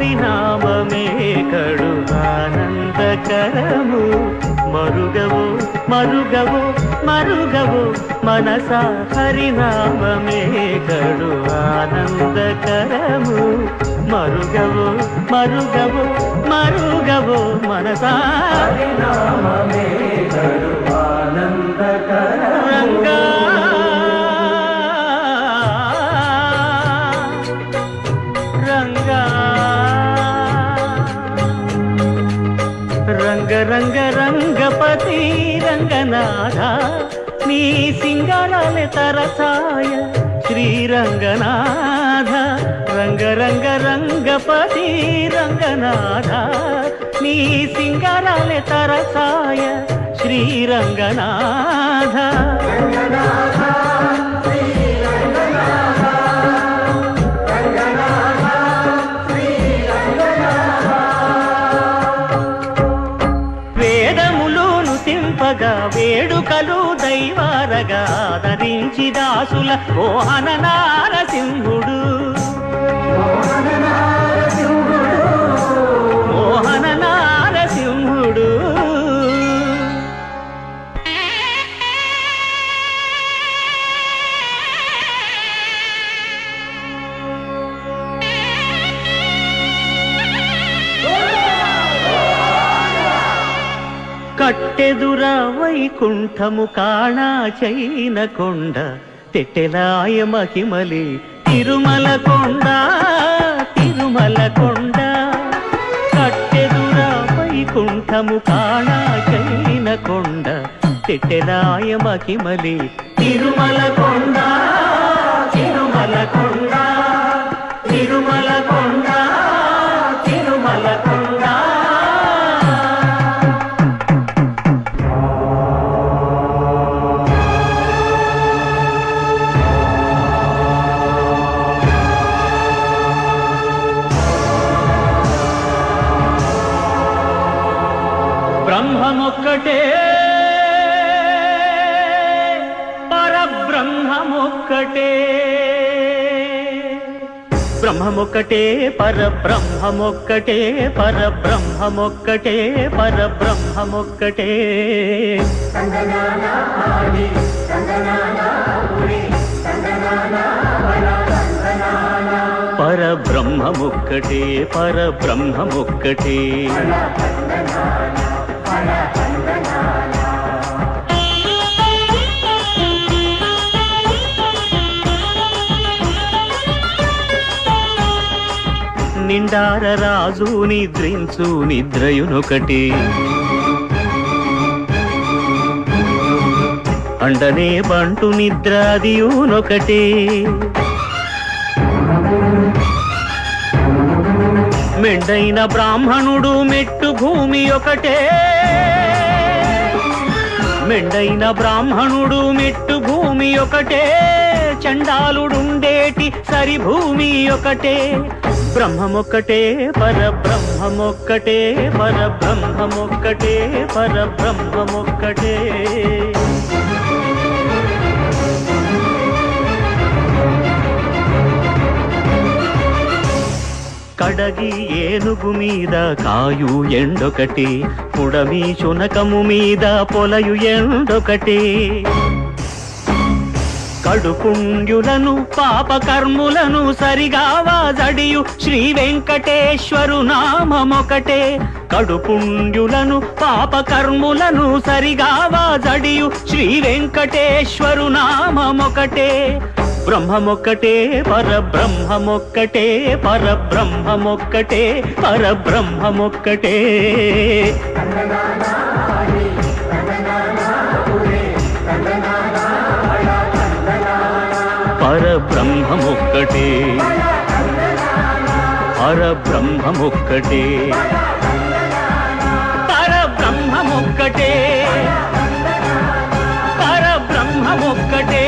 హరినామమే కడు ఆనందకరము మరుగవు మరుగవు మరుగవు మనసా హరినామమే కడు ఆనందకరము మరుగవు మరుగవు మరుగవు మనసా హరినామమే కడు ఆనందకరము రంగా రంగా రంగ రంగ రంగపతి రంగనాథ నీ సింగారాలే తరసాయ శ్రీరంగనాథ రంగ రంగ రంగపతి రంగనాథ నీ సింగారాలే తరసాయ శ్రీరంగనాథ వేడుకలు దైవారగా ఆదరించి దాసుల మోహన నారసింహుడు మోహన నారసింహుడు కట్టెదుర వైకుంఠము కాణా చైన కొండ తెట్టెలాయ మహిమలి తిరుమల కొండ తిరుమల కొండ కట్టెదుర వైకుంఠము కాణా చైన కొండ తెట్టెలాయ మహిమలి తిరుమల కొండ తిరుమల కొండ తిరుమల కొండ తిరుమల కొండ బ్రహ్మమొక్కటే పరబ్రహ్మమొక్కటే బ్రహ్మమొక్కటే పరబ్రహ్మమొక్కటే పరబ్రహ్మమొక్కటే పరబ్రహ్మమొక్కటే పరబ్రహ్మమొక్కటే పరబ్రహ్మమొక్కటే నిండార రాజు నిద్రించు నిద్రయునొకటి అండనే బంటు నిద్ర అదియునొకటి మెండైన బ్రాహ్మణుడు మెట్టు భూమి ఒకటే మెండైన బ్రాహ్మణుడు మెట్టు భూమి ఒకటే చండాలుడుండేటి సరి భూమి ఒకటే బ్రహ్మమొక్కటే పరబ్రహ్మమొక్కటే పరబ్రహ్మమొక్కటే పరబ్రహ్మమొక్కటే కడగి ఏనుగు మీద కాయు ఎండొకటి పుడమి శునకము మీద పొలయు ఎండొకటి కడుపుండ్యులను పాపకర్ములను సరిగావా జడియు శ్రీ వెంకటేశ్వరు నామమొకటే కడుపుండ్యులను పాపకర్ములను సరిగావా జడియు శ్రీ వెంకటేశ్వరు నామమొకటే బ్రహ్మమొక్కటే పరబ్రహ్మమొక్కటే పరబ్రహ్మమొక్కటే పరబ్రహ్మమొక్కటే పరబ్రహ్మమొక్కటే పరబ్రహ్మమొక్కటే పరబ్రహ్మమొక్కటే పరబ్రహ్మమొక్కటే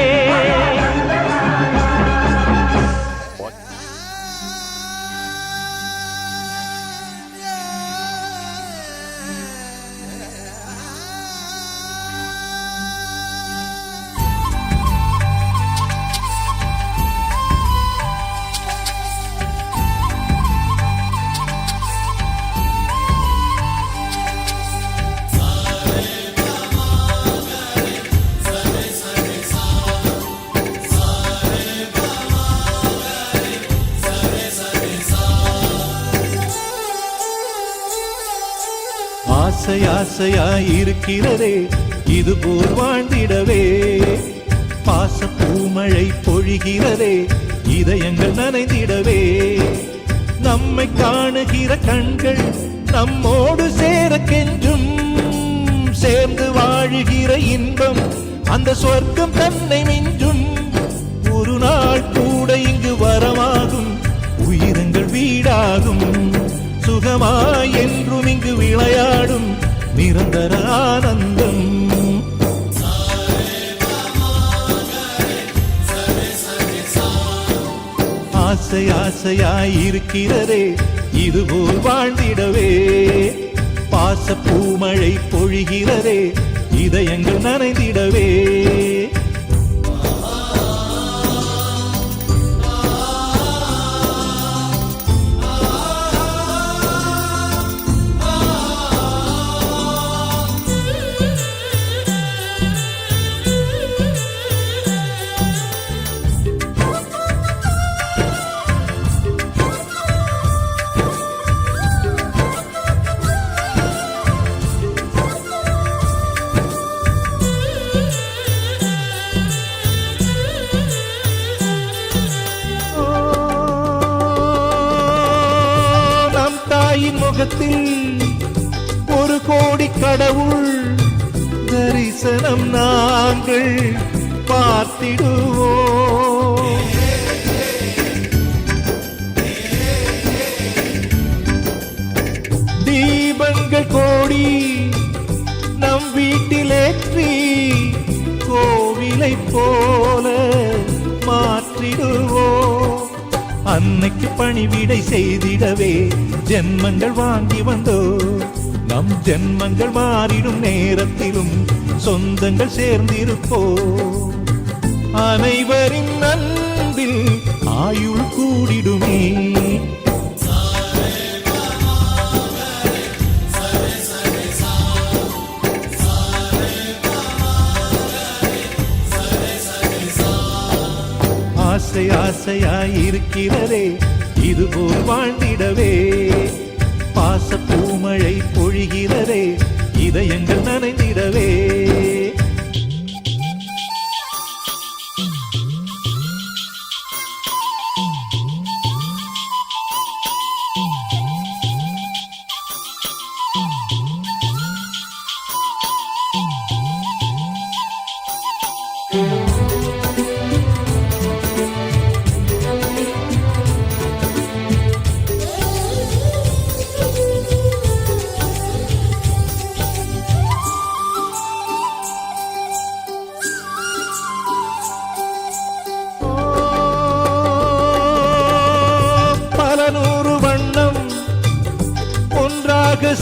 ஆசை ஆசையாயிருக்கிறதே இது போல் வாழ்ந்திடவே. பாச பூமழை பொழிகிறதே இதயங்கள் நனைந்திடவே. நம்மை காணுகிற கண்கள் நம்மோடு சேர கெஞ்சும். சேர்ந்து வாழுகிற இன்பம் அந்த சொர்க்கம் தன்னை மிஞ்சும். ஒரு நாள் கூட இங்கு வரமாகும், உயிரங்கள் வீடாகும். சுகமாய் என்றும் இங்கு விளையாடும் நிரந்தர ஆனந்தம். ஆசை ஆசையாயிருக்கிறதே இதுபோல் வாழ்ந்திடவே. பாச பூமழை பொழிகிறதே இதயங்கள் நனைந்திடவே. முகத்தில் ஒரு கோடி கடவுள் தரிசனம் நாங்கள் பார்த்திடுவோம். தீபங்கள் கோடி நம் வீட்டிலேற்றி கோவிலை போல மாற்றிடுவோம். அன்னைக்கு பணிவிடை செய்திடவே ஜென்மங்கள் வாங்கி வந்தோ. நம் ஜென்மங்கள் மாறிடும் நேரத்திலும் சொந்தங்கள் சேர்ந்திருப்போ. அனைவரின் அன்பில் ஆயுள் கூடிடுமே. ஆசை ஆசையாயிருக்கிறதே இதுபோல் வாழ்ந்திடவே. பாச பூமழை பொழிகிறதே இதயங்கள் நனைந்திடவே.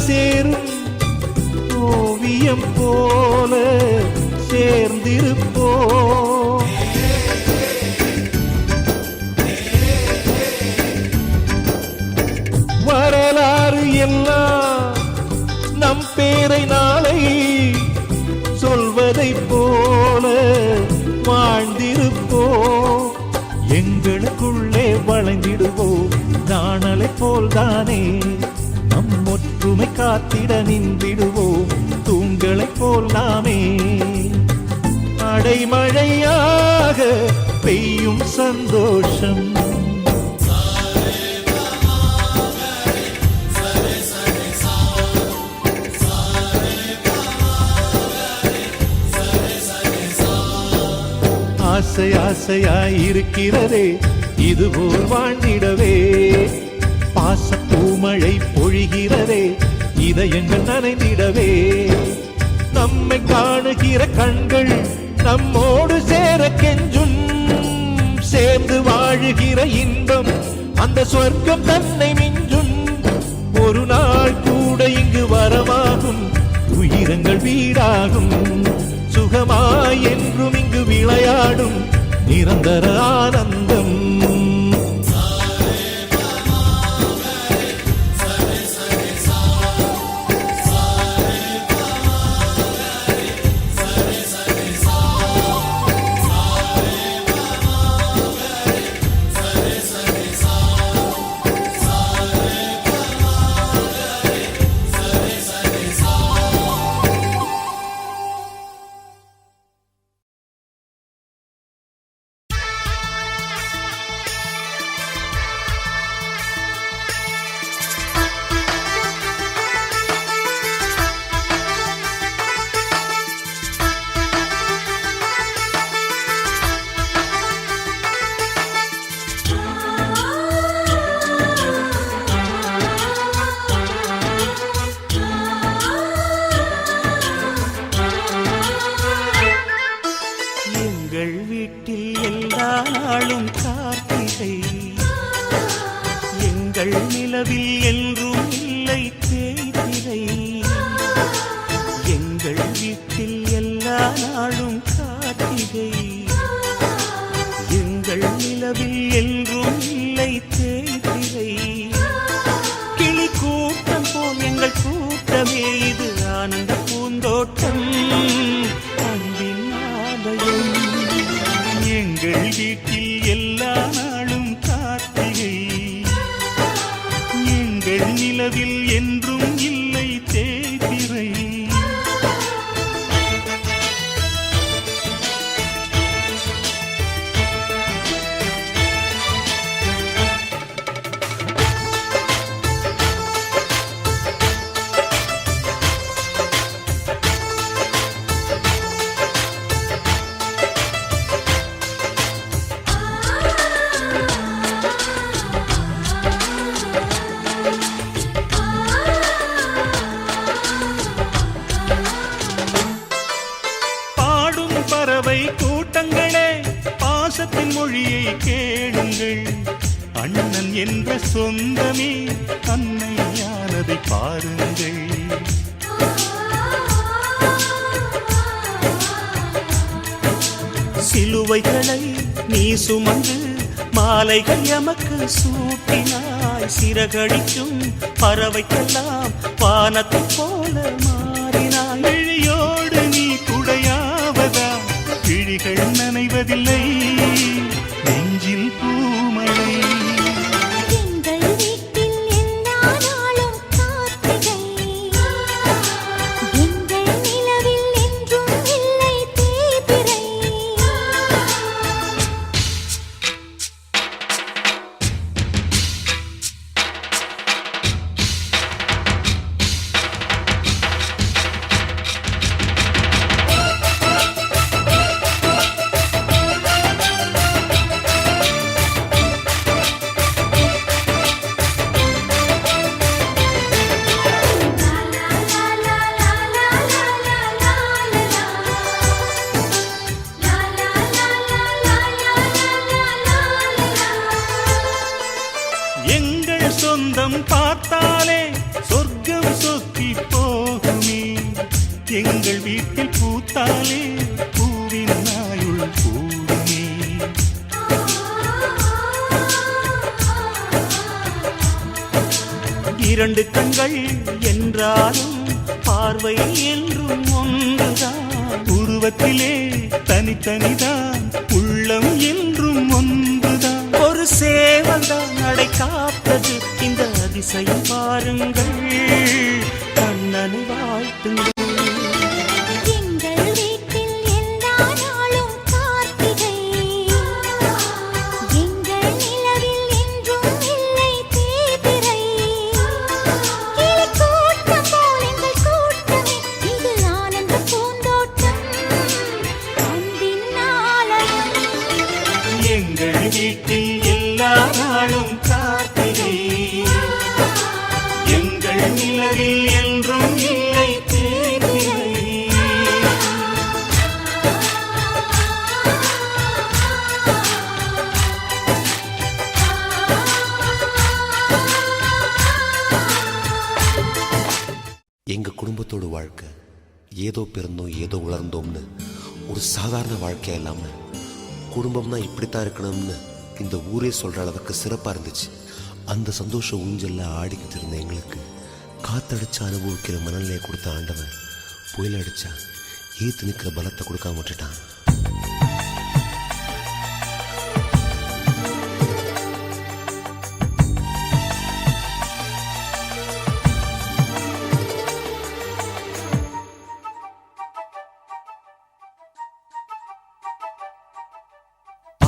சேரும் ஓவியம் போல சேர்ந்திருப்போ. வரலாறு எல்லாம் நம் பேரை நாளை சொல்வதை போல வாழ்ந்திருப்போ. எங்களுக்குள்ளே வளைந்திடுவோம் நாணலை போல்தானே. நம் ஒற்றுமை காத்திட நின்றிடுவோம் தூண்களை போல் நாமே. அடைமழையாக பெய்யும் சந்தோஷம். ஆசை ஆசையாயிருக்கிறதே இதுபோல் வாழ்ந்திடவே. பாச பூமழை பொழிகிறதே இதயங்கள் நனைந்திடவே. நம்மை காணுகிற கண்கள் நம்மோடு சேர கெஞ்சும். சேர்ந்து வாழுகிற இன்பம் அந்த சொர்க்கம் தன்னை மிஞ்சும். ஒரு நாள் கூட இங்கு வரமாகும், உயிரங்கள் வீடாகும். சுகமாய் என்றும் இங்கு விளையாடும் நிரந்தர ஆனந்தம். நிலவில் என்றும் இல்லை தேய்பிறை. பறவை கூட்டங்களே, பாசத்தின் மொழியை கேளுங்கள். அண்ணன் என்ற சொந்தமே அன்னையானதை பாருங்கள். சிலுவைகளை நீ சுமந்து மாலைகள் எமக்கு சூட்டினாய். சிறகடிக்கும் பறவைக்கெல்லாம் வானத்தை போல மாறினாய். விழியோடு நீ குடையாவதா, விழிகள் நனைவதில்லை, நெஞ்சில் பூமழை. எங்கள் வீட்டில் எல்லா நாளும் கார்த்திகை, எங்கள் நிலவில் என்றும் இல்லை தேய்பிறை. எங்கள் சொந்தம் பார்த்தாலே சொர்க்கம் சொத்தி போகுமே. எங்கள் வீட்டில் பூத்தாலே பூவின் நாயுள் கூடுமே. இரண்டு கண்கள் என்றாலும் பார்வை என்றும் ஒன்றுதான். உருவத்திலே தனித்தனிதான், உள்ளம் என்றும் ஒன்றுதான். ஒரு சேவல்தான் நடை காப்பது, இந்த அதிசயம் பாருங்கள், கண்ணனை வாழ்த்துங்கள். எங்கள் வீட்டில் எல்லா நாளும் கார்த்திகை, எங்கள் நிலவில் என்றும் இல்லை தேய்பிறை. கிளிக்கூட்டம் போல் எங்கள் கூட்டமே, இது ஆனந்த பூந்தோட்டம், அன்பின் ஆலயம். எங்கள் வீட்டில் எல்லா நாளும் கார்த்திகை, எங்கள் நிலவில் என்றும் இல்லை தேய்பிறை. எங்கள் குடும்பத்தோட வாழ்க்கை ஏதோ பிறந்தோம் ஏதோ வளர்ந்தோம்னு ஒரு சாதாரண வாழ்க்கையா இல்லாமல் குடும்பம்னா இப்படித்தான் இருக்கணும்னு இந்த ஊரே சொல்கிற அளவுக்கு சிறப்பாக இருந்துச்சு. அந்த சந்தோஷ ஊஞ்சல்ல ஆடிக்கிட்டு இருந்த எங்களுக்கு காத்தடிச்சு அனுபவிக்கிற மனநிலையை கொடுத்த ஆண்டவன் புயல் அடிச்சா ஏத்து நிற்கிற பலத்தை கொடுக்காம விட்டுட்டான்.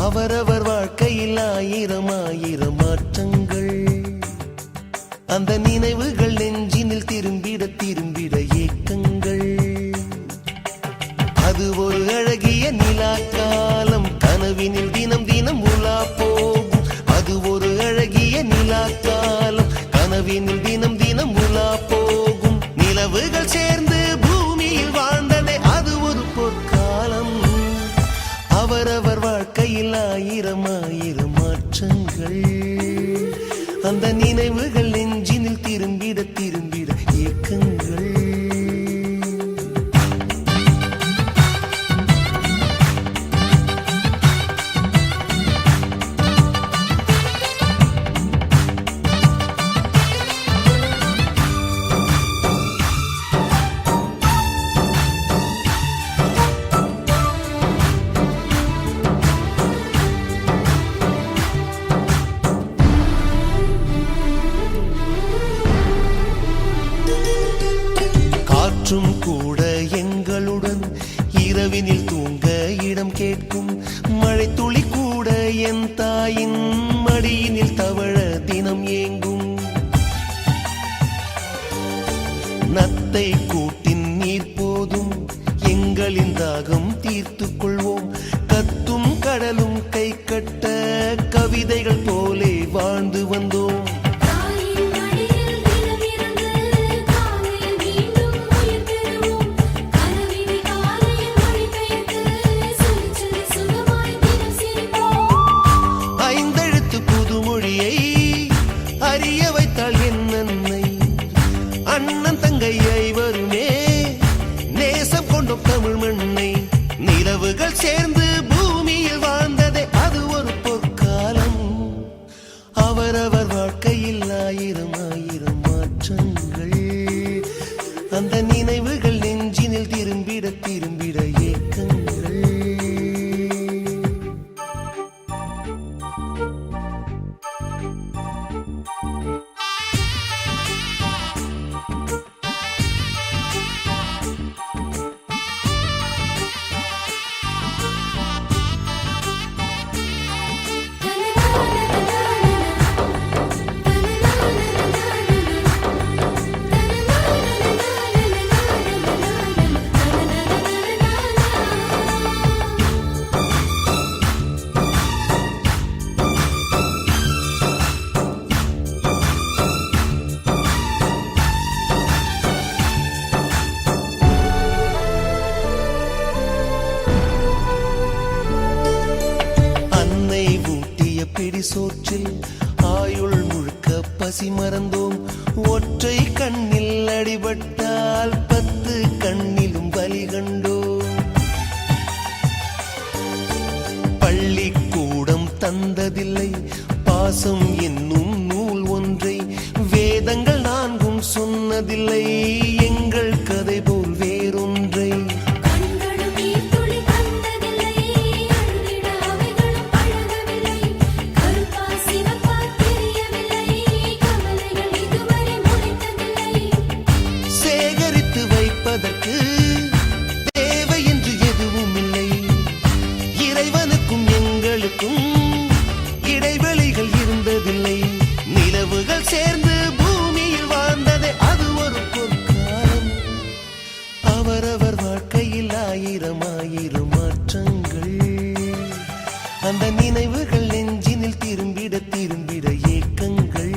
அவரவர் வாழ்க்கையில் ஆயிரம் ஆயிரம் மாற்றங்கள், அந்த நினைவுகள் நெஞ்சினில் திரும்பிட திரும்பிட ஏக்கங்கள். அது ஒரு அழகிய நிலா காலம், கனவினில் தினம் தினம் உலா போகும். அது ஒரு அழகிய நிலா காலம், கனவினில் தினம் தினம் உலா போகும். நிலவுகள் சேர்ந்து பூமியில் வாழ்ந்ததே அது ஒரு பொற்காலம். அவரவர் வாழ்க்கையில் ஆயிரம் ஆயிரம் மாற்றங்கள், அந்த நினைவுகள் நெஞ்சினில் திரும்பிட காற்றும் கூட எங்களுடன் இரவினில் தூங்க இடம் கேட்கும். மழை துளி கூட என் தாயின் மடியினில் தவழ தினம் ஏங்கும். நத்தை கூட்டின் நீர் போதும் எங்களின் தாகம் தீர்த்துக் கொள்வோம். கத்தும் கடலும் கை கட்ட கவிதைகள் போலே வாழ்ந்து வந்தோம். தாயின் மடியில் தினமிருந்து காலையில் மீண்டும் உயிர் பெறுவோம். கனவினை காலையில் மொழிபெயர்த்து சொல்லி சொல்லி சுகமாய் தினம் சிரிப்போம். ஐந்தெழுத்து புதுமொழியை அறிய வைத்தாள் என் அன்னை. அண்ணன் தங்கை ஐவருமே நேசம் கொண்டோம் தமிழ் மண்ணை. நிலவுகள் சேர்ந்து பூமியில் வாழ்ந்ததே அது ஒரு பொற்காலம். அவரவர் வாழ்க்கையில் ஆயிரம் ஆயிரம் மாற்றங்கள். அந்த நினைவுகள் நெஞ்சினில் திரும்பிட திரும்பிட ஏக்கங்கள். அன்னை ஊட்டிய பிடி சோற்றில் ஆயுள் முழுக்க பசி மறந்தோம். ஒற்றை கண்ணில் அடிபட்டால் 10 கண்ணிலும் பலி கண்டோம். பள்ளிக்கூடம் தந்ததில்லை பாசம் என்னும் நூல் ஒன்றை. வேதங்கள் 4 சொன்னதில்லை எங்கள் கதை போல் வேறொன்றை. கண்களும் நீர் துளி தந்ததில்லை அழுதிட அவைகளும் பழகவில்லை. கருப்பா சிவப்பா தெரியவில்லை கவலைகள் இதுவரை முளைத்ததில்லை. சேகரித்து வைப்பதற்கு தேவை என்று எதுவும் இல்லை. இறைவனுக்கும் எங்களுக்கும் இடைவெளிகள் இருந்ததில்லை. நிலவுகள் சேர்ந்து பூமியில் வாழ்ந்ததே அது ஒரு பொற்காலம். அவரவர் வாழ்க்கையில் ஆயிரம் ஆயிரம் மாற்றங்கள். அந்த நினைவுகள் நெஞ்சினில் திரும்பிட திரும்பிட ஏக்கங்கள்.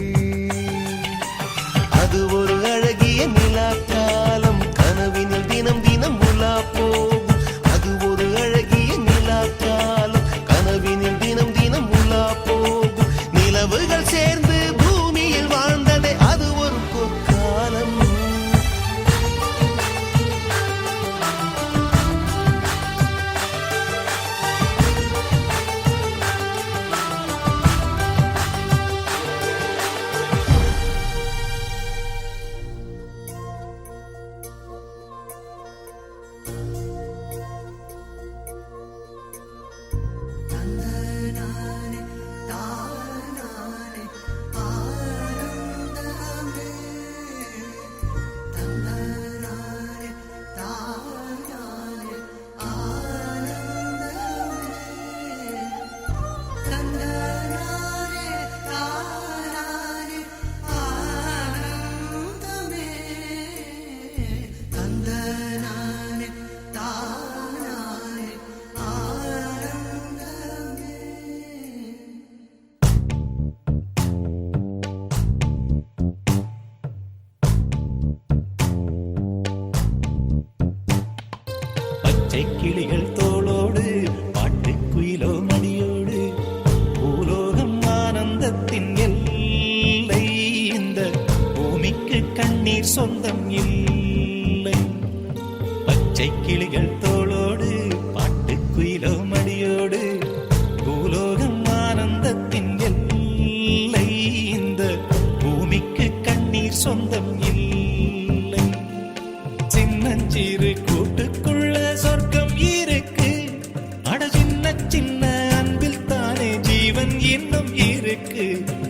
அது ஒரு அழகிய நிலா காலம் கனவினில் தினம் தினம் உலா போகும். அது ஒரு அழகிய நிலா காலம் கனவினில் தினம் தினம் உலா போகும். நிலவுகள் சேர்ந்து பூமியில் வாழ்ந்ததே அது ஒரு பொற்காலம். பச்சை கிளிகள் தோளோடு பாட்டுக்குயிலோ மடியோடு பூலோகம் ஆனந்தத்தின் எல்லை. இந்த பூமிக்கு கண்ணீர் சொந்தம் இல்லை. பச்சை கிளிகள் தோளோடு பாட்டுக்குயிலோ மடியோடு பூலோகம் ஆனந்தத்தின் எல்லை. இந்த பூமிக்கு கண்ணீர் சொந்தம் இல்லை. சின்னஞ்சிறு கூட்டுக்குள்ள சொர்க்கம் இருக்கு. அட சின்ன சின்ன அன்பில் தானே ஜீவன் இன்னும் இருக்கு.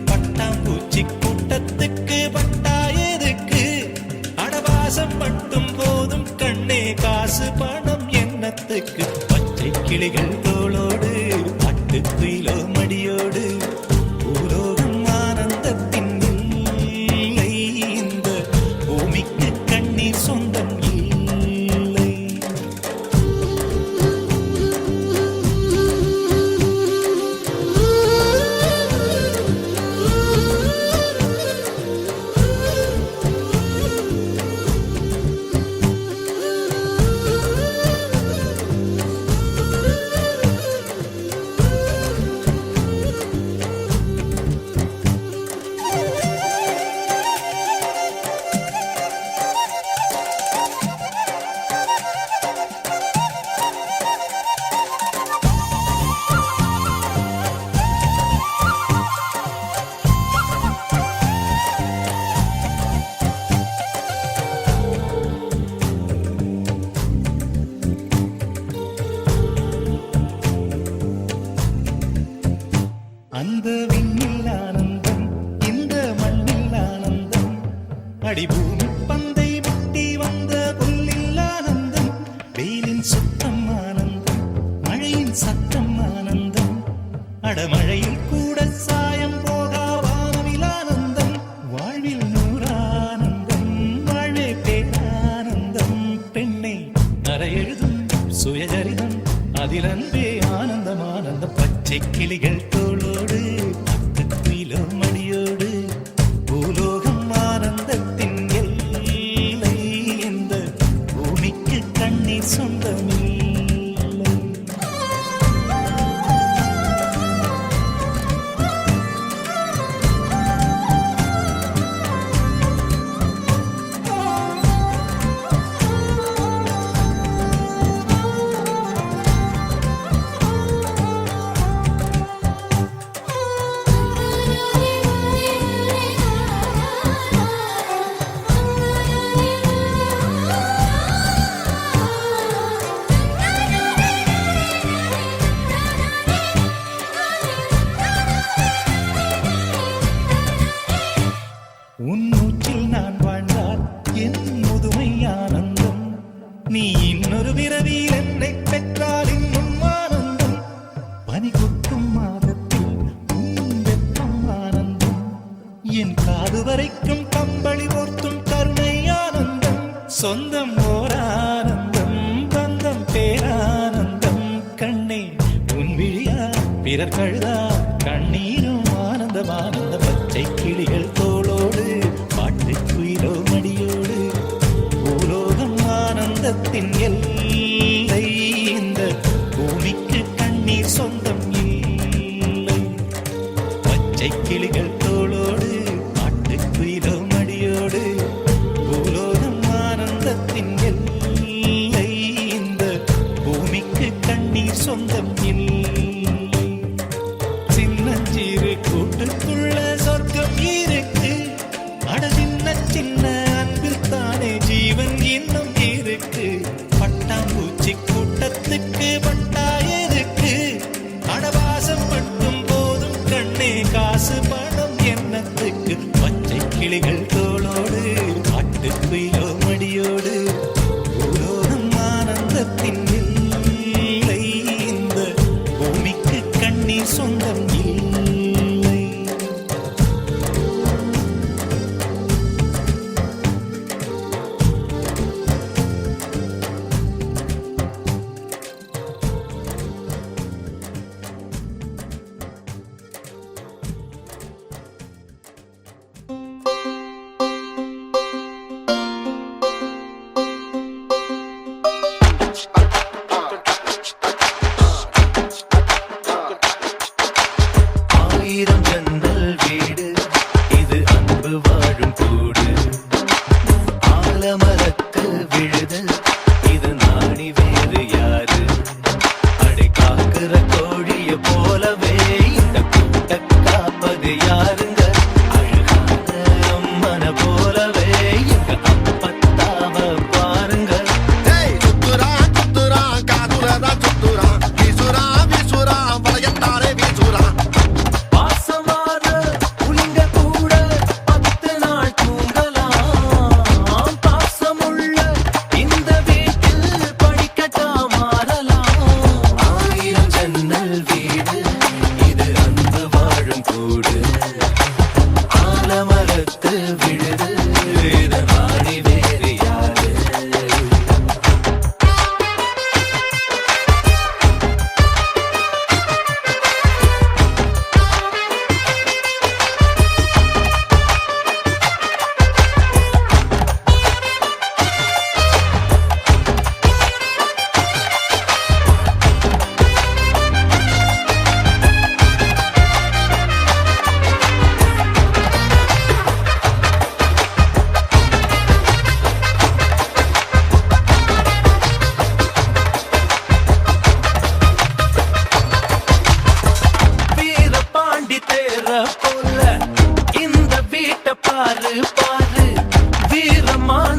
பட்டாம்பூச்சி கூட்டத்துக்கு பட்டா எதுக்கு? அடவாசம் மட்டும் போதும் காசு பணம் எண்ணத்துக்கு பச்சை கிளிகள் தோளோடு பட்டுக்குயிலோ மடியோடு பூலோகம் ஆனந்தத்தின் இல்லை இந்த பூமிக்கு கண்ணீர் சொந்தம் இல்லை. அந்த விண்ணில் ஆனந்தம் இந்த மண்ணில் ஆனந்தம் அடிபூமி பந்தை முட்டி வந்த புல்லில் ஆனந்தம் வெயிலின் சுத்தம் ஆனந்தம் மழையின் சத்தம் ஆனந்தம் அடமழையில் கூட சாயம் போகா வானவில் ஆனந்தம் வாழ்வில் நூறானந்தம் வாழ்வே பேரானந்தம் பெண்ணை அறையெழுதும் சுயஜரிதம் அதில் அன்பே ஆனந்தம் ஆனந்தம் பச்சை கிளிகள் தோளோடு பட்டுக்குயிலோ மடியோடு பூலோகம் ஆனந்தத்தின் எல்லை இந்த பூமிக்கு கண்ணீர் சொந்தமில்லை. உன் மூச்சில் நான் வாழ்ந்தால் என் முதுமை ஆனந்தம் நீ இன்னொரு பிறவியில் என்னை பெற்றால் இன்னும் ஆனந்தம் பனி கொட்டும் மாதத்தில் உன் வெப்பம் ஆனந்தம் என் காது வரைக்கும் கம்பளி போர்த்தும் கருணை ஆனந்தம் சொந்தம் ஓர் ஆனந்தம் பந்தம் பேரானந்தம் கண்ணே உன் விழியா பிறர் கழுதா கண்ணீரும் ஆனந்தம் ஆனந்த பச்சை கிளிகள் தோளோடு பாட்டுக்குயிலோ மடியோடு பூலோகம் ஆனந்தத்தின் எல்லை இந்த பூமிக்கு கண்ணீர் சொந்தம் இல்லை. பச்சை கிளிகள் தோளோடு பாட்டுக்குயிலோ மடியோடு பூலோகம் ஆனந்தத்தின் எல்லை இந்த பூமிக்கு கண்ணீர் சொந்தம் இல்லை. சின்னஞ்சிறு கூட்டுக்குள்ள சொர்க்கம் இருக்கு அட சின்ன சின்ன அன்பில் தானே ஜீவன் இன்னும் இருக்கு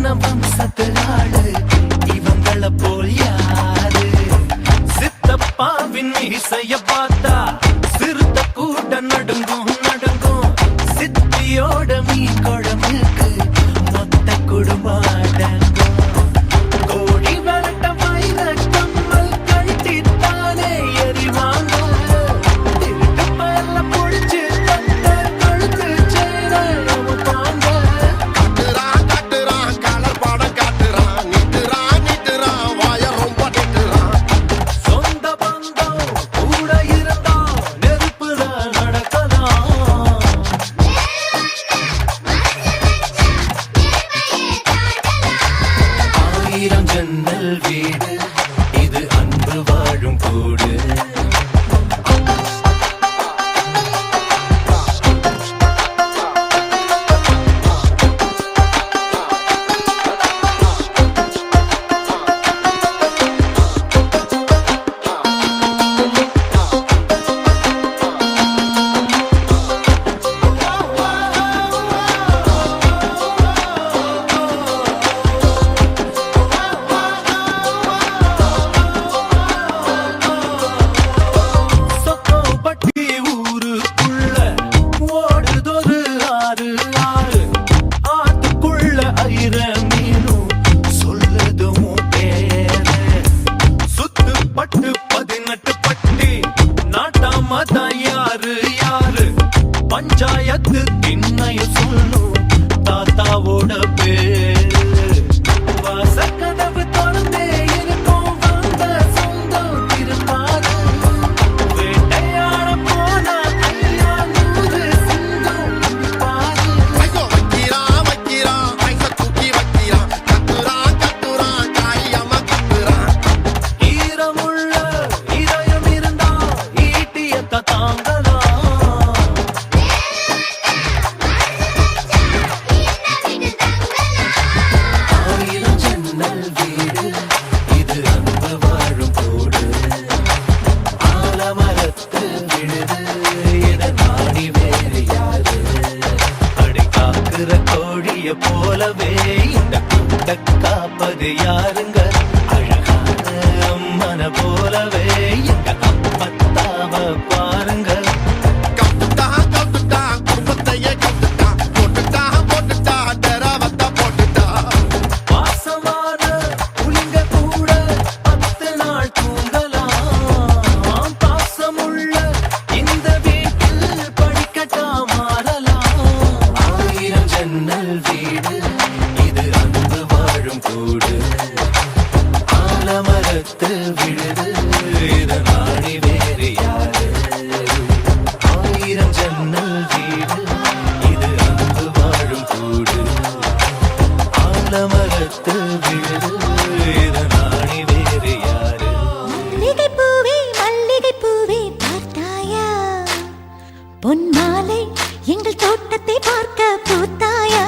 போன வம்சத்து ஆளு இவங்கள போல் யாரு சித்தப்பாவின் இசைய பார்த்தா சிறுத்த கூட நடுங்கும் நடுங்கும் சித்தியோட மீன் குழம்புக்கு மொத்த குடும்பம் அடங்கும் கோழி விரட்ட மயில கம்மல் கழட்டித்தானே எறிவாங்க திருட்டு பல்ல பொடிச்சு தட்ட கழுத்து செய்த பாங்க காட்டுறான் கலர் படம் காட்டுறான் நிட்டுறான் வாய ரொம்ப நிட்டுறான் சொந்த பந்தம் கூட இருந்தா நெருப்புதான் நடக்கலாம் ஆயிரம் ஜன்னல் வீடு இது அன்பு வாழும் கூடு சொக்கோப்பட்டி ஊருக்குள்ள ஓடுதொரு ஆறு ஆறு ஆத்துக்குள்ள ஐர மீனும் சொல்லுதும் பேரு சுத்துப்பட்டு 18 பட்டி நாட்டாம தான் யாரு யாரு பஞ்சாயத்து திண்ணைய சொல்லும் தாத்தாவோட பேரு வாசக்கதவு திறந்தே இருக்கும் வந்த சொந்தம் திருப்பாரு வேட்டையாட போன ஐயா 100 சிங்கம் பாரு ஐயோ வைக்கிறான் ஐச தூக்கி வைக்கிறான் கத்துறான் காரியமா கத்துறான் ஈரமுள்ள இதயம் இருந்தா ஈட்டியத்த தாங்கலாம் ஆயிரம் ஜன்னல் வீடு இது அன்பு வாழும் கூடு ஆலமரத்து விழுது இத நாடி வேறு யாரு அடி காக்குற கோழிய போலவே இந்த கூட்ட காப்பது யாருங்க அழகான அம்மன போலவே எங்க அப்பத்தாவ பாருங்க கவுத்துட்டான் குடும்பத்தையே கவுத்துட்டான் போட்டுட்டான் டெராவத்தா போட்டுட்டான் வாசமான புலிங்க கூட 10 நாள் தூங்கலாம் பாசமுள்ள இந்த வீட்டில் படிக்கட்டா மாறலாம் ஆயிரம் ஜன்னல் வீடு இது அன்பு வாழும் கூடு ஆலமரத்து விழுது இத நாடி வேறு யாரு ஆயிரம் ஜன்னல் வீடு இது அன்பு வாழும் கூடு ஆலமரத்து விழுது இத நாடி வேறு யாரு மல்லிகை பூவே பார்த்தாயா பொன் மாலை எங்கள் தோட்டத்தை பார்க்க பூத்தாயா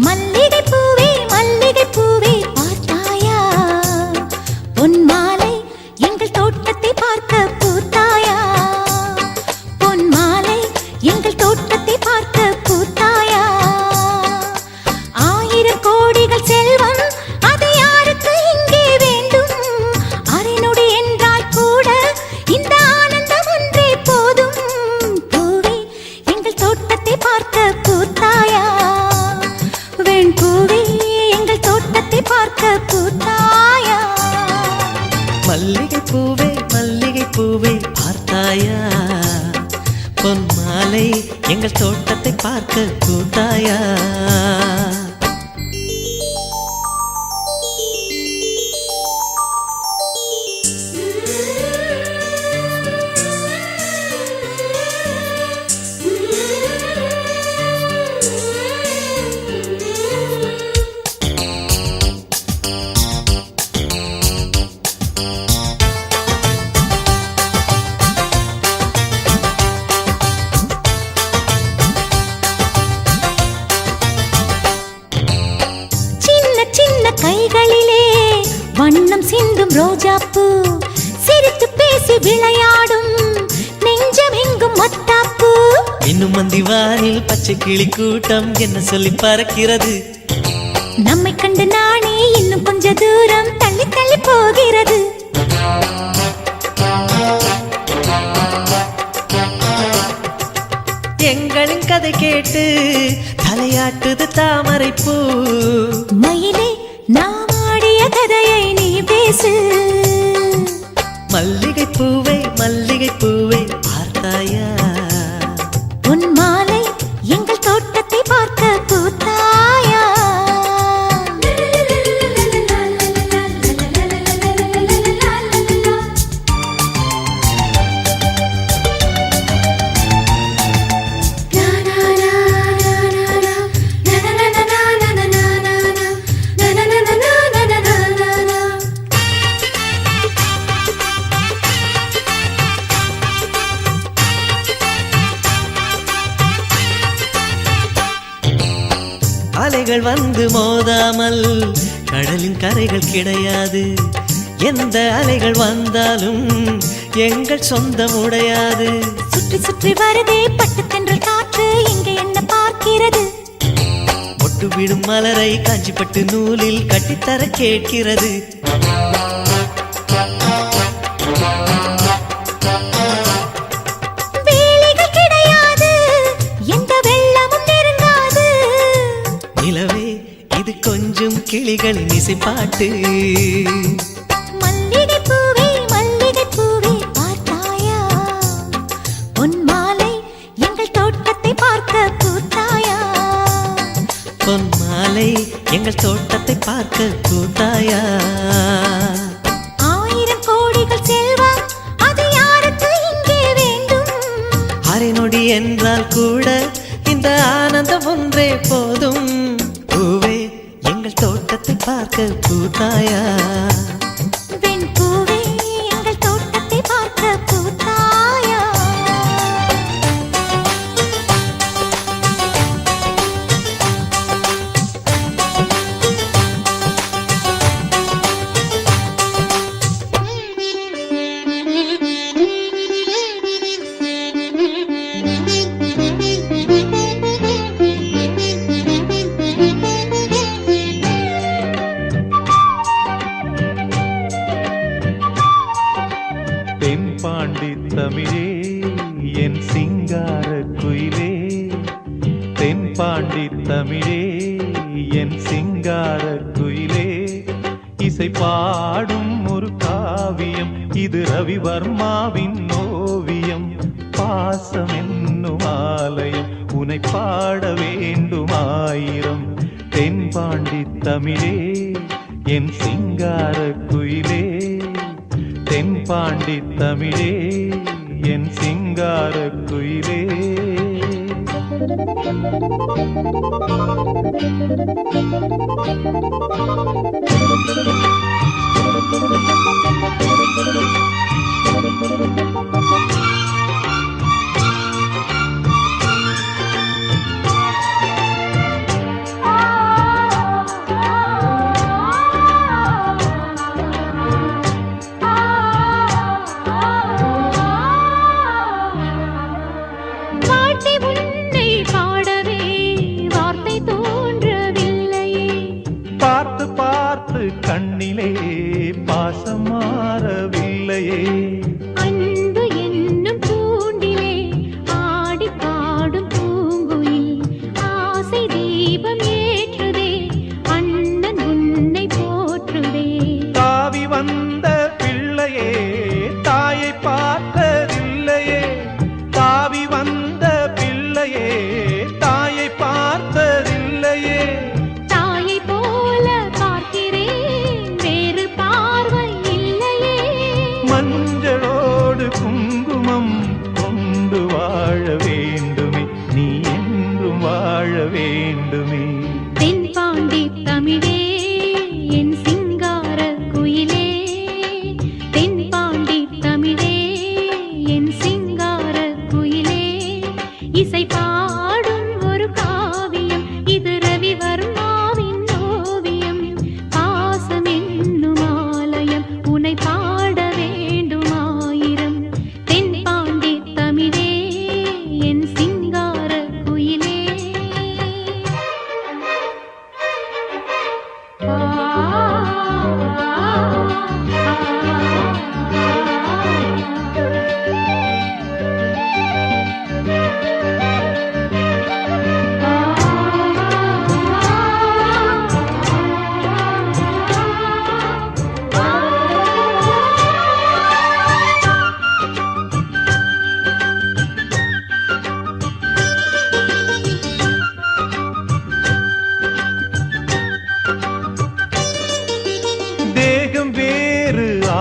மல்லிகை பூவே பார்த்தாயா பொன் மாலை எங்கள் தோட்டத்தை பார்க்க பூத்தாயா பொன் மாலை எங்கள் தோட்டத்தை பார்க்க பூத்தாயா 1000 கோடிகள் செல்வம் அது யாருக்கு இங்கே வேண்டும் அரைநொடி என்றால் கூட இந்த ஆனந்தம் ஒன்றே போதும் பூவே எங்கள் தோட்டத்தை பார்க்க பூத்தாயா வெண்பூவே எங்கள் தோட்டத்தை பார்க்க பூத்தாயா மல்லிகை பூவே பார்த்தாயா பொன் மாலை எங்கள் தோட்டத்தை பார்க்க கூத்தாயா மின்னும் மந்திவானில் பச்சை கிளி கூட்டம் என்ன சொல்லி பறக்கிறது? நம்மை கண்டு நானே இன்னும் கொஞ்ச தூரம் தள்ளி தள்ளி போகிறது. எங்களின் கதை கேட்டு தலையாட்டுது தாமரை பூ. மயிலே நாம் ஆடிய கதையை நீ பேசு. மல்லிகை பூவை மல்லிகை பூவை பார்த்தாயா? உன் மாலை எங்கள் தோட்டத்தை பார்க்க பூத்தாயா? அலைகள் வந்து மோதாமல் கடலின் கரைகள் கிடையாது. எந்த அலைகள் வந்தாலும் எங்கள் சொந்தம் உடையாது. சுற்றி சுற்றி வருதே பட்டு தென்றல் காற்று இங்கே என்ன பார்க்கிறது? ஒட்டு விடும் மலரை காஞ்சிப்பட்டு நூலில் கட்டித்தர கேட்கிறது. வேலிகள் கிடையாது, எந்த வெள்ளமும் நெருங்காது. நிலவே இது கொஞ்சம் கிளிகளின் இசைப்பாட்டு. மல்லிகை பூவே பார்த்தாயா? உன் மாலை எங்கள் தோட்டத்தை பார்க்க பூத்தாயா? பொன் மாலை எங்கள் தோட்டத்தை பார்க்க பூத்தாயா? 1000 கோடிகள் செல்வம் அது யாருக்கு இங்கே வேண்டும்? அரை நொடி என்றால் கூட இந்த ஆனந்தம் ஒன்றே போதும். பூவே எங்கள் தோட்டத்தை பார்க்க பூத்தாயா? வெண் பூவே எங்கள் தோட்டத்தை பார்க்க பூத்தாயா? தென்பாண்டி தமிழே என் சிங்கார குயிலே, தென்பாண்டி தமிழே என் சிங்கார குயிலே, இசை பாடும் ஒரு காவியம் இது ரவிவர்மாவின் ஓவியம். பாசம் என்னும் ஆலயம் உனை பாட வேண்டும் ஆயிரம். தென்பாண்டி தமிழே என் சிங்கார குயிலே, தென்பாண்டி தமிழே என் சிங்கார குயிலே. வாழ்த்தி உன்னை பாடவே வார்த்தை தோன்றவில்லையே. பார்த்து பார்த்து கண்ணிலே பாசம் மாறவில்லையே. அன்பு என்னும் பூண்டிலே ஆடி பாடும் பூங்குயில் ஆசை தீபம் ஏற்றுதே. அண்ணன் உன்னை போற்றுதே. தாவி வந்த பிள்ளையே தாயை பார்த்ததில்லையே. தாவி வந்த பிள்ளையே தாயை பார்த்ததில்லையே. தாயை போல பார்க்கிறேன் வேறு பார்வை இல்லையே. மஞ்சளோடு குங்குமம் கொண்டு வாழ வேண்டுமே, நீ என்றும் வாழ வேண்டுமே. தென்பாண்டி தமிழே என் சிங்கார குயிலே, தென்பாண்டி தமிழே என் சிங்கார குயிலே, இசை பாடும் ஒரு காவியம் இது ரவிவர்மாவின் ஓவியம். பாசம் என்னும் ஆலயம் உனை பாட வேண்டும் ஆயிரம். தென்பாண்டி தமிழே என் சிங்கார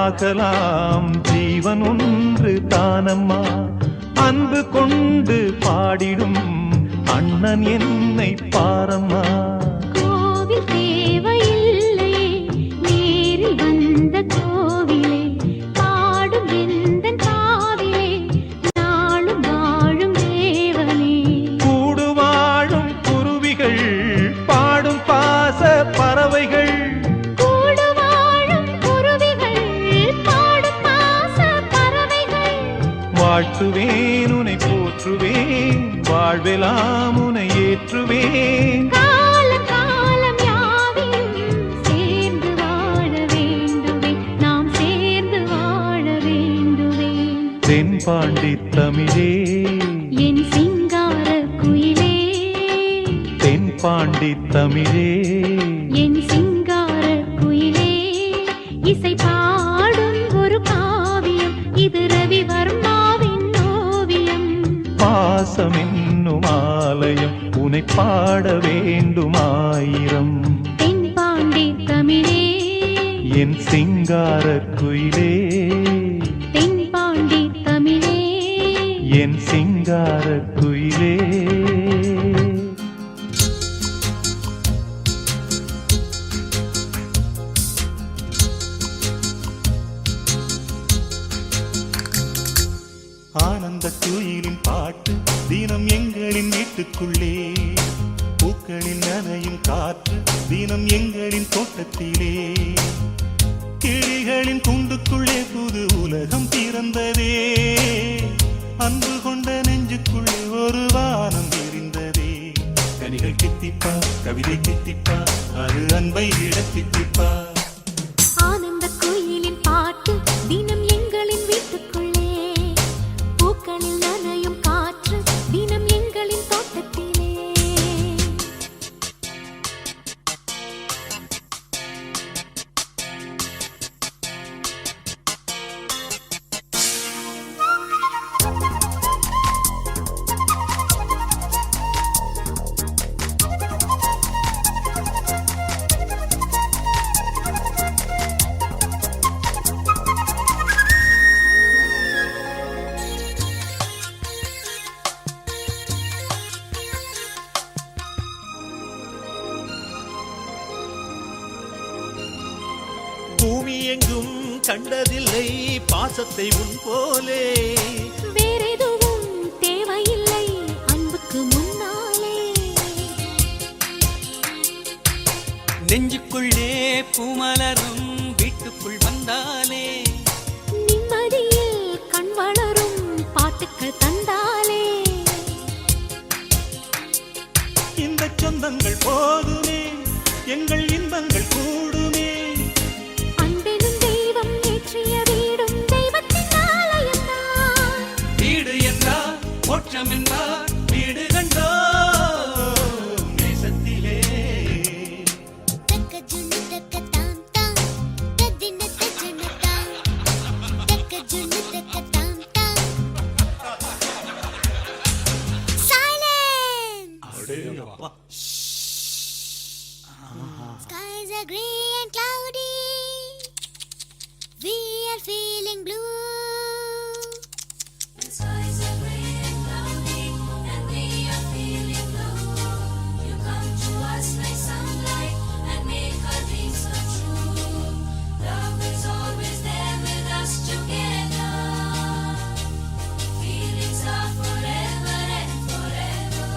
ஆகலாம் ஜீவன் ஒன்று தானம்மா அன்பு கொண்டு பாடிடும் அண்ணன் என்னை பாரம்மா கோவில் தேவையில்லை நேரில் வந்த கோவிலே பாடும் எந்தன் காவிலே நாளும் வாழும் தேவனே கூடு வாழும் குருவிகள் பாடும் பாச பறவைகள் கூடு வாழும் குருவிகள் பாடும் பாச பறவைகள் வாழ்த்துவேன் உனை போற்றுவேன் வாழ்வெல்லாம் உனை ஏற்றுவேன் காலம் காலம் யாவையும் சேர்ந்து வாழ வேண்டுவே நாம் சேர்ந்து வாழ வேண்டுவே தென்பாண்டி தமிழே என் சிங்கார குயிலே தென்பாண்டி தமிழே என் சிங்கார குயிலே இசை பாடும் ஒரு காவியம் இது ரவிவர்மாவின் ஓவியம் பாசம் என்னும் ஆலயம் உனை பாட வேண்டுமாயிரம் தென்பாண்டி தமிழே என் சிங்கார குயிலே தென்பாண்டி தமிழே என் சிங்கார குயிலே ஆனந்த குயிலின் பாட்டு தினம் எங்களின் வீட்டுக்குள்ளே பூக்களில் நனையும் காற்று தினம் எங்களின் தோட்டத்திலே கிளிகளின் கூண்டுக்குள்ளே புது உலகம் பிறந்ததே அன்பு கொண்ட நெஞ்சுக்குள்ளே ஒரு வானம் விரிந்ததே கனிகள் கித்திப்பா கவிதை கித்திப்பா அது அன்பை இடத்தித்திப்பா ஆனந்த குயிலின் பாட்டு தினம் எங்களின் வீட்டுக்குள்ளே பூக்களில் நனையும் காற்று தினம் எங்களின் தோட்டத்திலே பூமி எங்கும் கண்டதில்லை பாசத்தை உன் போலே வேறெதுவும் தேவையில்லை அன்புக்கு முன்னாலே நெஞ்சுக்குள்ளே பூமலரும் வீட்டுக்குள் வந்தாலே நிம்மதியில் கண் வளரும் பாட்டுக்கள் தந்தாலே இந்த சொந்தங்கள் போதுமே எங்கள் இன்பங்கள் கூடுமே அன்பெனும் தெய்வம் ஏற்றிய வீடும் தெய்வத்தின் ஆலயம்தான் வீடு என்றார் மோட்சம் என்றார் வீடு கண்டோ நேசத்திலே தக்கஜுன்னு தக்கத்தாம் தாம் தத்தின தஜன தாம் தக்கஜுன்னு தக்கத்தாம் தாம் silence Skies are grey and cloudy. We are feeling blue. The skies are grey and cloudy, and we are feeling blue. You come to us like sunlight and make our dreams come true. Love is always there with us together. Feelings are forever and forever.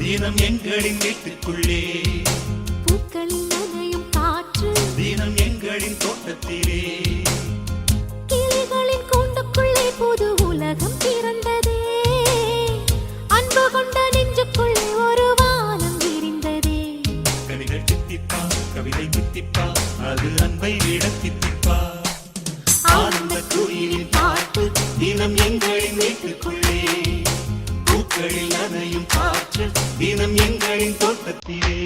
தினம் எங்களின் வீட்டுக்குள்ளே பூக்களில் நனையும் காற்று தினம் எங்களின் தோட்டத்திலே கிளிகளின் கூண்டுக்குள்ளே புது உலகம் பிறந்ததே அன்பு கொண்ட நெஞ்சுக்குள்ளே ஒரு வானம் விரிந்ததே கவிகள் தித்திப்பா கவிதை தித்திப்பா அது அன்பை விட தித்திப்பா ஆனந்த குயிலின் பாட்டு தினம் எங்களின் வீட்டுக்குள்ளே பூக்களில் நனையும் காற்று தினம் எங்களின் தோட்டத்திலே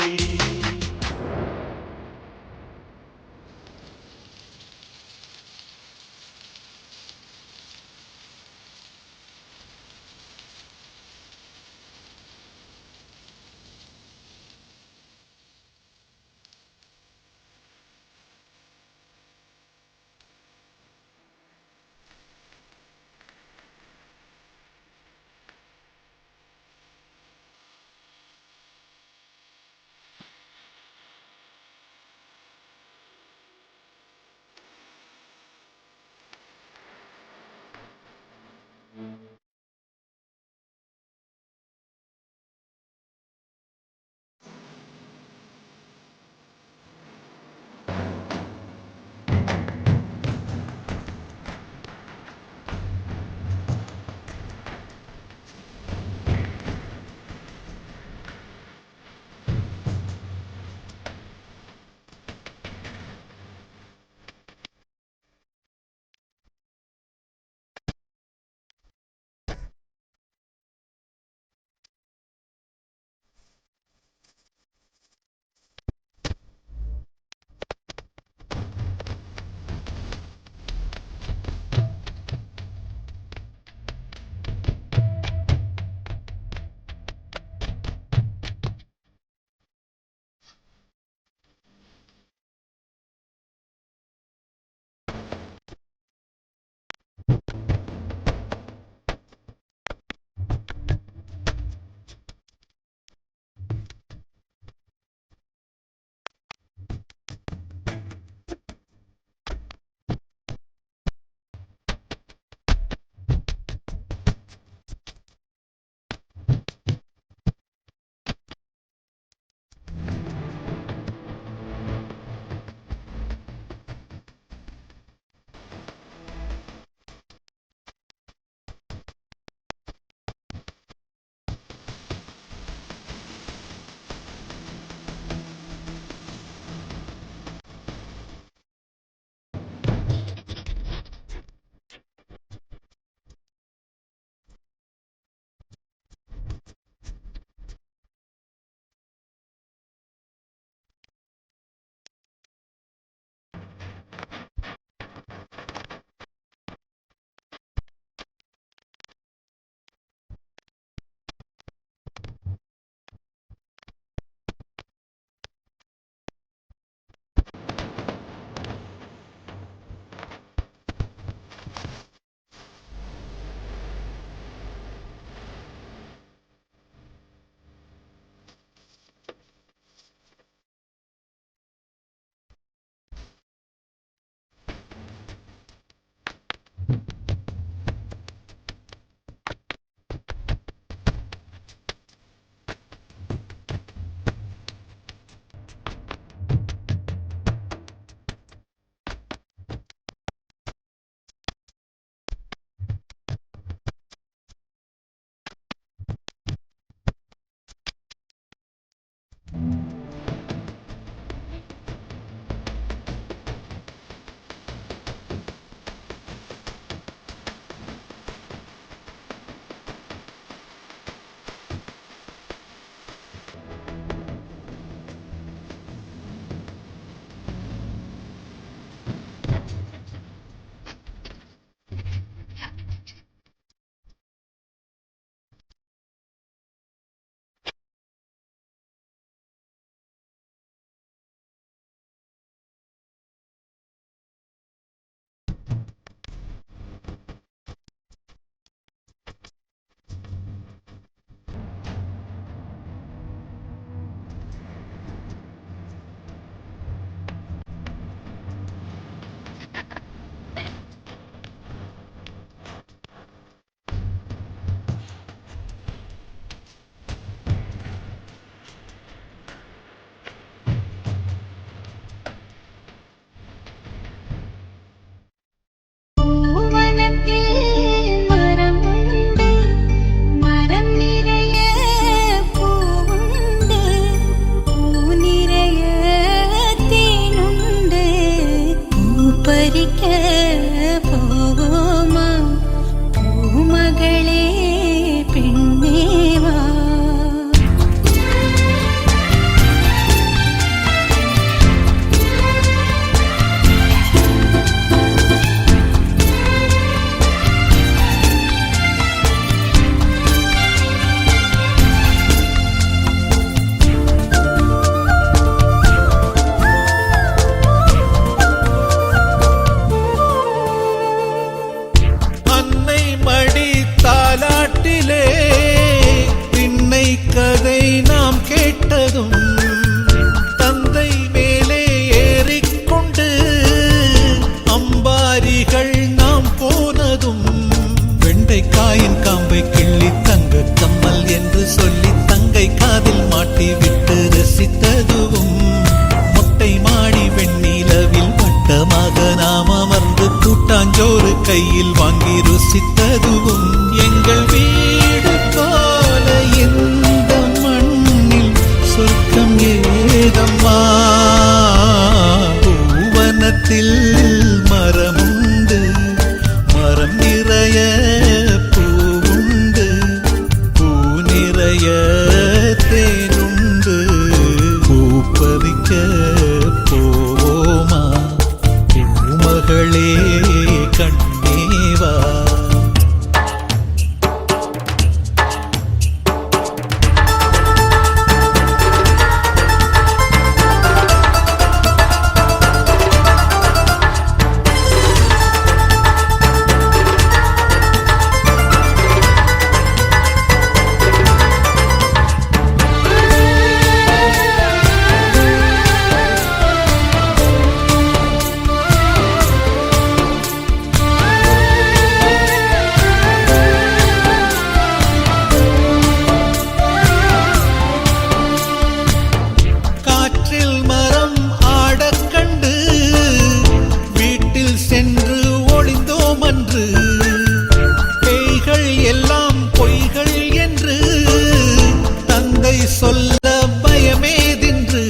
காம்பை கிள்ளி தங்க கம்மல் என்று சொல்லி தங்கை காதில் மாட்டி விட்டு ரசித்ததுவும் மொட்டை மாடி வெண்ணிலவில் வட்டமாக நாம் அமர்ந்து கூட்டாஞ்சோறு கையில் வாங்கி ருசித்ததுவும் எங்கள் வீடு போல இந்த மண்ணில் சொர்க்கம் ஏதம்மா பூவனத்தில் மரமுண்டு மரம் நிறைய பூவுண்டு பூ நிறைய தேனுண்டு பூ பறிக்க போவோமா பூமகளே கண்ணேவா காற்றில் மரம் ஆடக் கண்டு வீட்டில் சென்று ஒளிந்தோம் அன்று பேய்கள் எல்லாம் பொய்கள் என்று தந்தை சொல்ல பயமேதின்று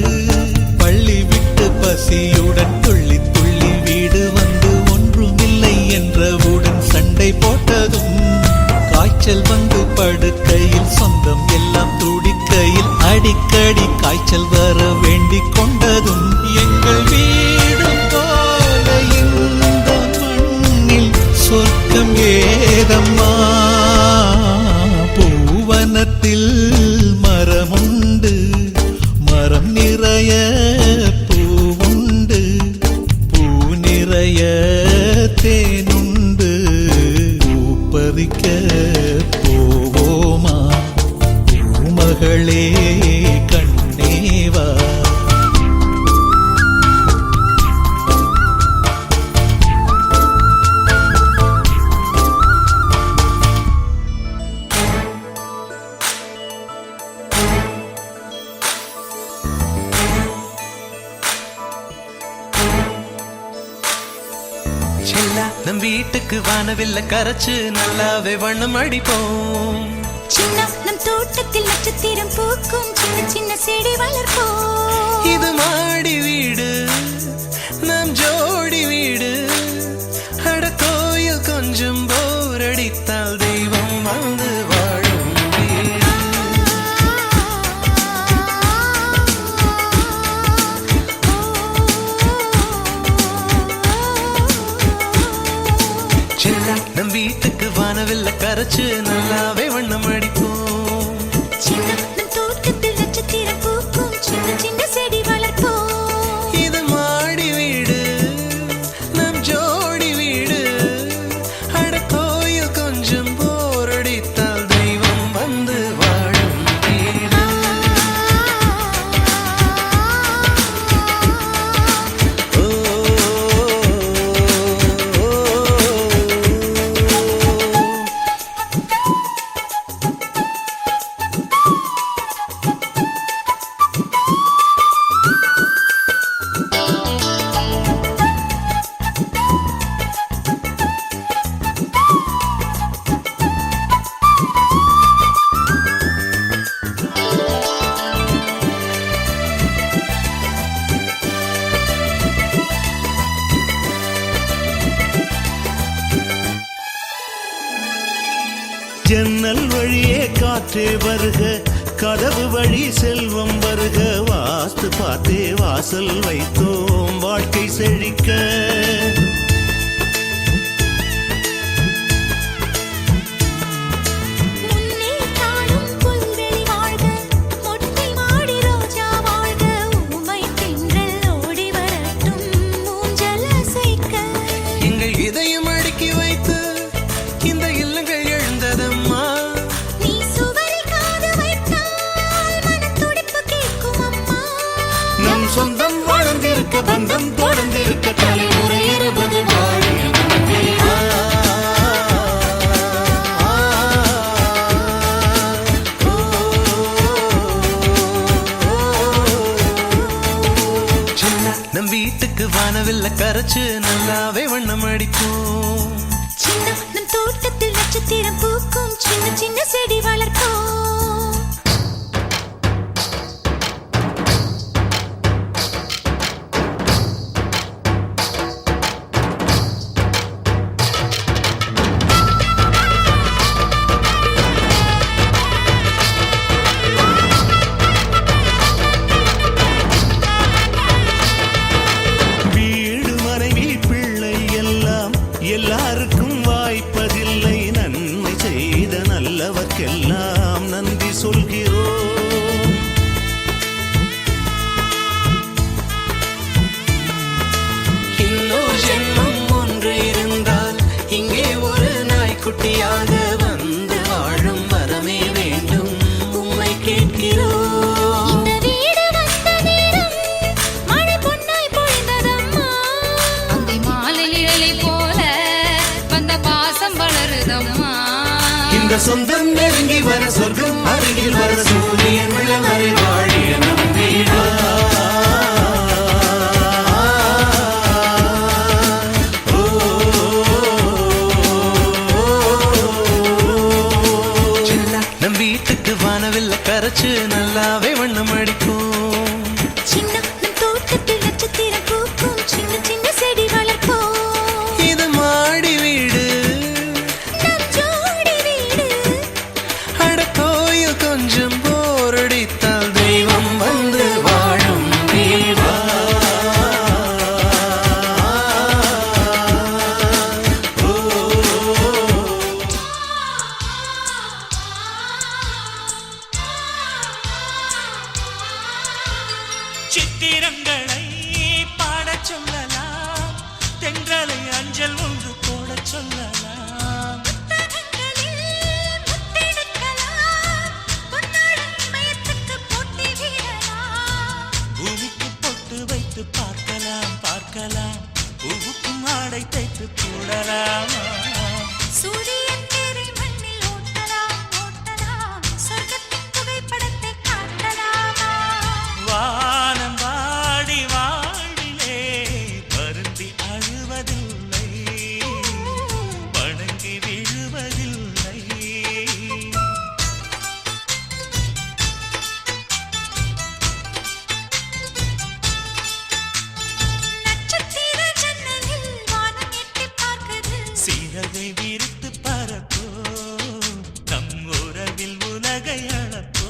பள்ளி விட்டு பசியுடன் துள்ளி துள்ளி வீடு வந்து ஒன்றுமில்லை என்றவுடன் சண்டை போட்டதும் காய்ச்சல் வந்து படுக்கையில் சொந்தம் எல்லாம் துடிக்கையில் அடிக்கடி காய்ச்சல் வர வேண்டிக் கொண்டதும் எங்கள் வீடு போல இந்த மண்ணில் சொர்க்கம் ஏதம்மா பூவனத்தில் மரமுண்டு மரம் நிறைய பூவுண்டு பூ நிறைய தேனுண்டு பூ பறிக்க போவோமா பூமகளே கண்ணேவா செல்லா நம் வீட்டுக்கு வானவில்ல கரைச்சு நல்லாவே வண்ணம் அடிப்போம் சின்ன நம் தோட்டத்தில் நட்சத்திரம் பூக்கும் சின்ன சின்ன செடி வளர்ப்போம் இது மாடி வீடு நம் ஜோடி வீடு அட கோயில் கொஞ்சம் போர் அடித்தால் தெய்வம் வந்து வாழும் வீடு செல்லா நம் வீட்டுக்கு வானவில்ல கரைச்சு நல்லாவே வண்ணம் அடிப்போம் சின்ன நம் தோட்டத்தில் நட்சத்திரம் பூக்கும் சின்ன சின்ன செடி வளர்ப்போம் இது மாடி வீடு நம் ஜோடி வீடு அட கோயில் கொஞ்சம் போர் அடித்தால் தெய்வம் வந்து வாழும் வீடு ஓ, ஓ, ஓ. ஜன்னல் வழியே காற்றே வருக கதவு வழி செல்வம் வருக வாஸ்து பார்த்தே வாசல் வைத்தோம் வாழ்க்கை செழிக்க முன்னே காணும் புல்வெளி வாழ்க மொட்டை மாடி ரோஜா வாழ்க ஊமை தென்றல் ஓடி வரட்டும் ஊஞ்சல் அசைக்க எங்கள் இதயம் அடுக்கி வைத்து இந்த இல்லங்கள் எழுந்ததம்மா நீ சுவரில் காது வைத்தால் மனத்துடிப்பு கேட்கும் அம்மா நம் சொந்தம் வாழ்ந்திருக்க பந்தம் தொடர்ந்திருக்க தலைமுறை 20 வாழ வீட்டுக்கு வானவில்ல கரைச்சு நல்லாவே வண்ணம் அடிக்கும். சின்ன நம் தோட்டத்தில் நட்சத்திரம் பூக்கும், சின்ன சின்ன செடி வளர்க்கும். வீடு மனைவி பிள்ளை எல்லாம் எல்லாருக்கும் வாய்ப்பதில்லை. நன்மை செய்த நல்லவர்க்கெல்லாம் நன்றி சொல்கிறோம். இன்னொரு ஜென்மம் ஒன்று இருந்தால் இங்கே ஒரு நாய்க்குட்டியாக வந்து வாழும் வரமே வேண்டும் உம்மை கேட்கிறோம். இந்த வீடு வந்த நேரம் மழை பொன்னாய் பொழிந்ததம்மா. அந்தை மாலை நிழலை போல வந்த பாசம் வளருதம்மா. இந்த சொந்தம் நெருங்கி வர சொர்க்கம் அருகில் வர சூரியன் விளவரை வாழிய நம் வீடா. நம் வீட்டுக்கு வானவில்ல கரைச்சு நல்லாவே வண்ணம் அடிக்கும். சின்ன நம் தோட்டத்தில் நட்சத்திரம் பூக்கும், சின்ன சின்ன செடி வளர்க்கும். இது மாடி வீடு நம் ஜோடி வீடு. அட கோயில் கொஞ்சம் போரடித்தால் தெய்வம் வந்து வாழும் வீடா. சித்திரங்களை பாடச் சொல்லலாம், தென்றலை அஞ்சல் ஒன்று போடச் சொல்லலாம். புத்தகங்களில் முத்தெடுக்கலாம், பொன்னாடும் இமயத்துக்கு போட்டி வீழலாம். பூமிக்கு பொட்டு வைத்து பார்க்கலாம் பார்க்கலாம், பூவுக்கும் ஆடை தைத்து போடலாமா. சூரியன் தேரை மண்ணில் ஓட்டலாம் ஓட்டலாம், சொர்க்கத்தின் புகைப்படத்தை காட்டலாமா. வானம் வாடி வாழிலே வருந்தி அழுவதில்லை, வணங்கி விழுவதில்லை. நட்சத்திர ஜன்னலில் வானம் எட்டிப் பார்க்குது. சிறகை விரித்து பறப்போ, நம் உறவில் உலகை அளப்போ.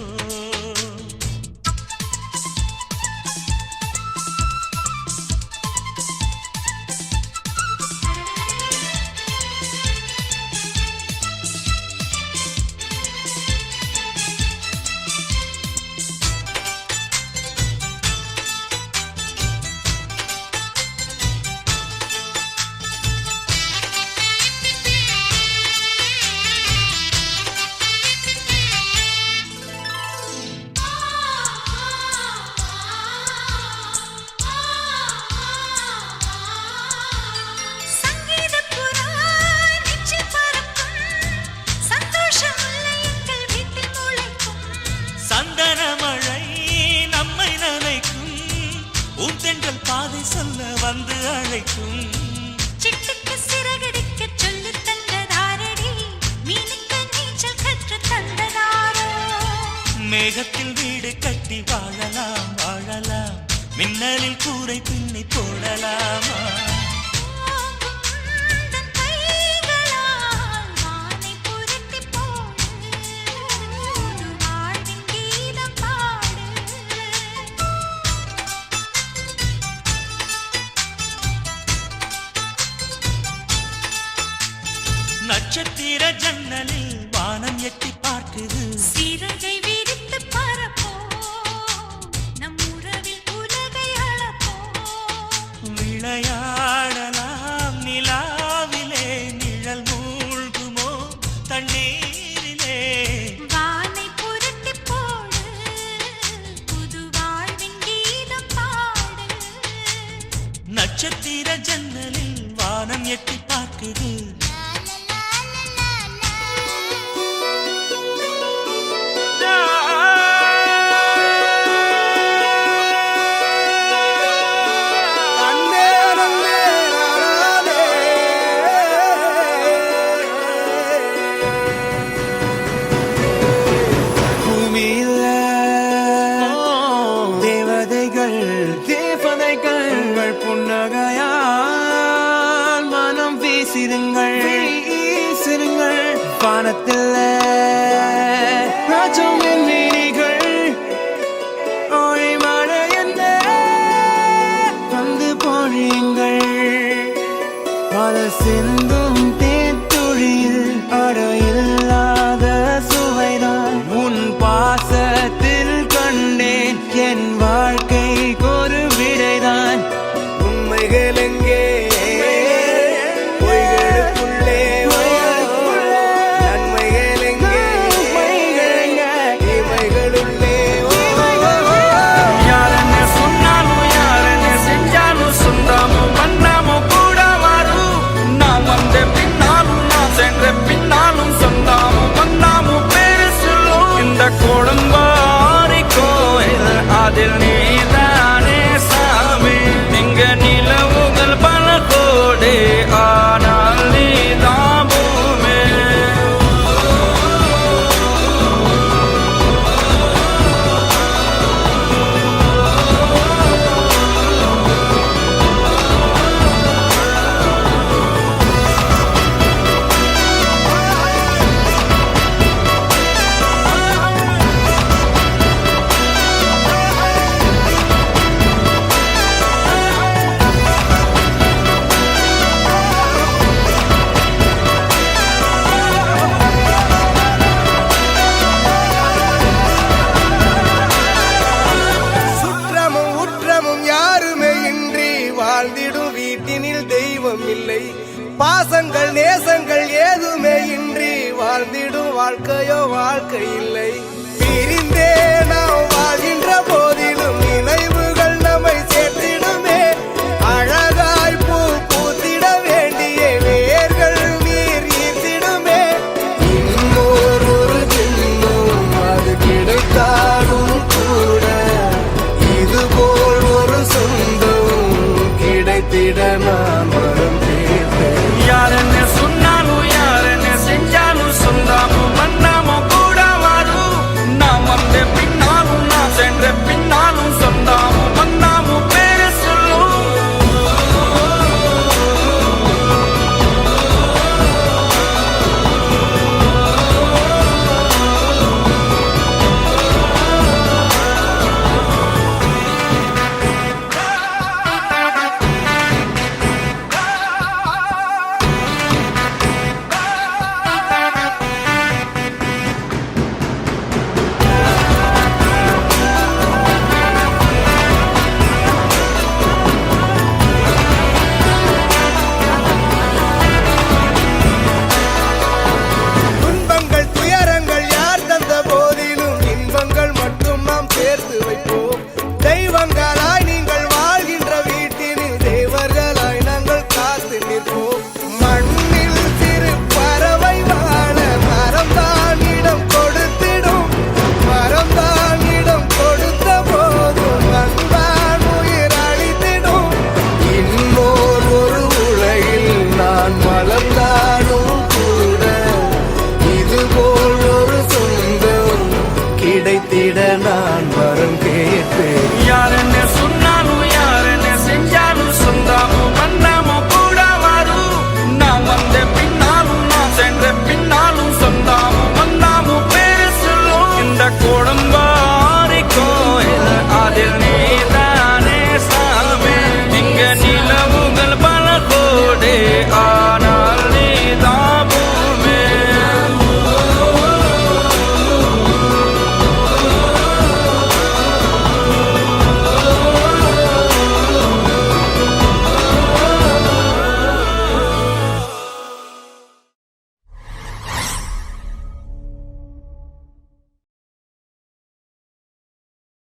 சங்கீதப் புறா நெஞ்சில் பறக்கும், சந்தோஷம் முல்லை எங்கள் வீட்டில் முளைக்கும். சந்தன மழை நம்மை நனைக்கும், ஊந்தென்றல் பாதை சொல்ல வந்து அழைக்கும். சிட்டுக்கு சிறகடிக்கச் சொல்லித் தந்ததாரடி, மீனுக்கு நீச்சல் கற்றுத் தந்ததாரோ. மேகத்தில் வீடு கட்டி வாழலாம் வாழலாம், மின்னலில் கூரை பின்னி போடலாமா. ஓங்கும் உந்தன் கைகளால் வானை புரட்டிப் போடு, புது வாழ்வின் கீதம் பாடு. நட்சத்திர ஜன்னலில் வானம் எட்டி பார்க்குது. சிறகை விரித்து பறப்போம், நம் உறவில் உலகை அளப்போம். விளையாடலாம் நிலாவிலே, நிழல் மூழ்குமோ தண்ணீரிலே. வானை புரட்டிப் போடு, புது வாழ்வின் கீதம் பாடு. நட்சத்திர ஜன்னலில் வானம் எட்டி பார்க்குது. அண்ணா விழித்திருங்கள் சிறுங்கள் வானத்தில் ராஜம் என் விழிகள் ஒளிமழை என்ன வந்து பொழியுங்கள் பல சிந்தும் தேத்துழியில் அடையில்லாத சுவைதான் உன் பாசத்தில் கண்டேன் என் வாழ்க்கைக்கு ஒரு விடைதான் உண்மைகள் எங்கே பொய்களுக்குள்ளே நன்மைகள் எங்கே தீமைகளுள்ளே யார் என்ன சொன்னாலும் யார் என்ன செஞ்சாலும் சொந்தாமும் பண்ணாமும் கூட வரும் நான் வந்த பின்னாலும் நான் சென்ற பின்னாலும் சொந்தாமும் பண்ணாமும் பேரு சொல்லும் இந்த கொடும்பாரி கோயில் அதில் நீதானே சாமி இங்க நிலவுகள் பல கோடி ஆனால் நீதான் பூமி சுற்றமும் உற்றமும் யாருமே இன்றி வாழ்ந்திடும் வீட்டினில் தெய்வம் இல்லை பாசங்கள் நேசங்கள் ஏதுமே இன்றி வாழ்ந்திடும் வாழ்க்கையோ வாழ்க்கை இல்லை